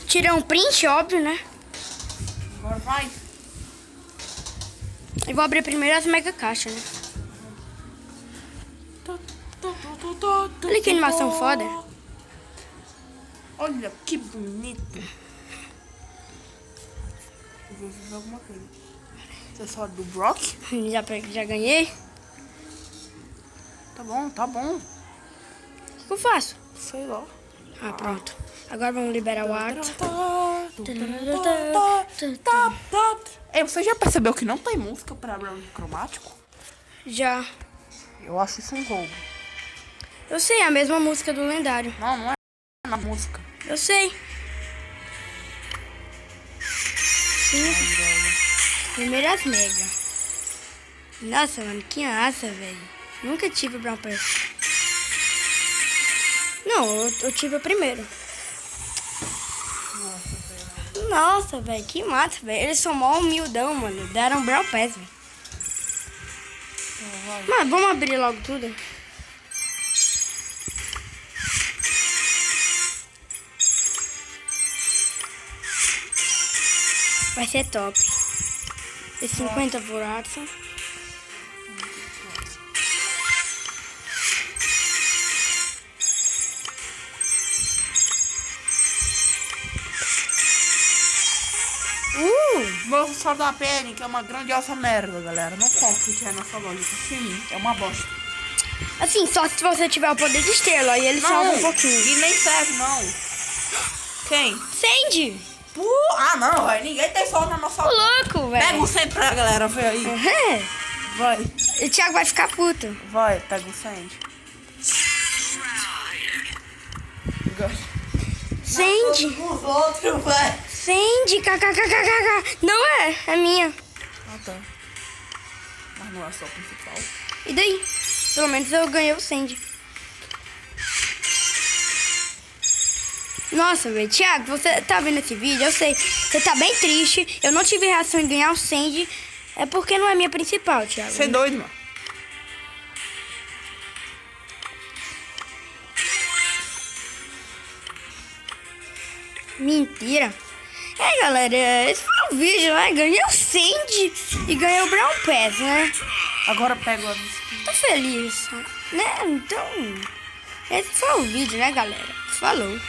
Tirei um print, óbvio, né? Agora vai. Eu vou abrir primeiro as mega caixas, né? Olha que animação foda. Olha que bonito. Eu vou fazer alguma coisa. Acessório do Brock. Já ganhei. Tá bom, tá bom. O que eu faço? Sei lá. Ah, pronto. Agora vamos liberar o ato. Ei, você já percebeu que não tem música pra Brown cromático? Já. Eu acho isso um roubo. Eu sei, a mesma música do lendário. Não, não é na música. Eu sei. Sim. Primeiras mega. Nossa, mano, que massa, velho. Nunca tive o Brown Pass. Não, eu tive o primeiro. Nossa, velho, que massa, velho. Eles são mó humildão, mano. Deram Brown Pass, velho. Mas vamos abrir logo tudo. Vai ser top. E 50 por Watson. Vou só da pele, que é uma grandiosa merda, galera. Não compre se tiver na sua loja. Sim, é uma bosta. Assim, só se você tiver o poder de estrela. Aí ele salva um pouquinho. E nem serve, não. Quem? Sandy! Ah, não, velho. Ninguém tem sol na nossa Ô, louco, velho. Pega o 100 pra galera ver aí. Uhum. Vai. O Thiago vai ficar puto. Vai, pega o 100. Sandy! Os outros, velho. Sandy! KKKKK! Não é minha. Ah, tá. Mas não é só o principal. E daí? Pelo menos eu ganhei o Sandy. Nossa, velho. Thiago, você tá vendo esse vídeo? Eu sei. Você tá bem triste. Eu não tive reação em ganhar o Sandy. É porque não é minha principal, Thiago. Você é doido, mano. Mentira. É, galera, esse foi o vídeo, né? Ganhei o Sandy e ganhei o Brown Pass, né? Agora pego a música. Tô feliz, né? Então, esse foi o vídeo, né, galera? Falou.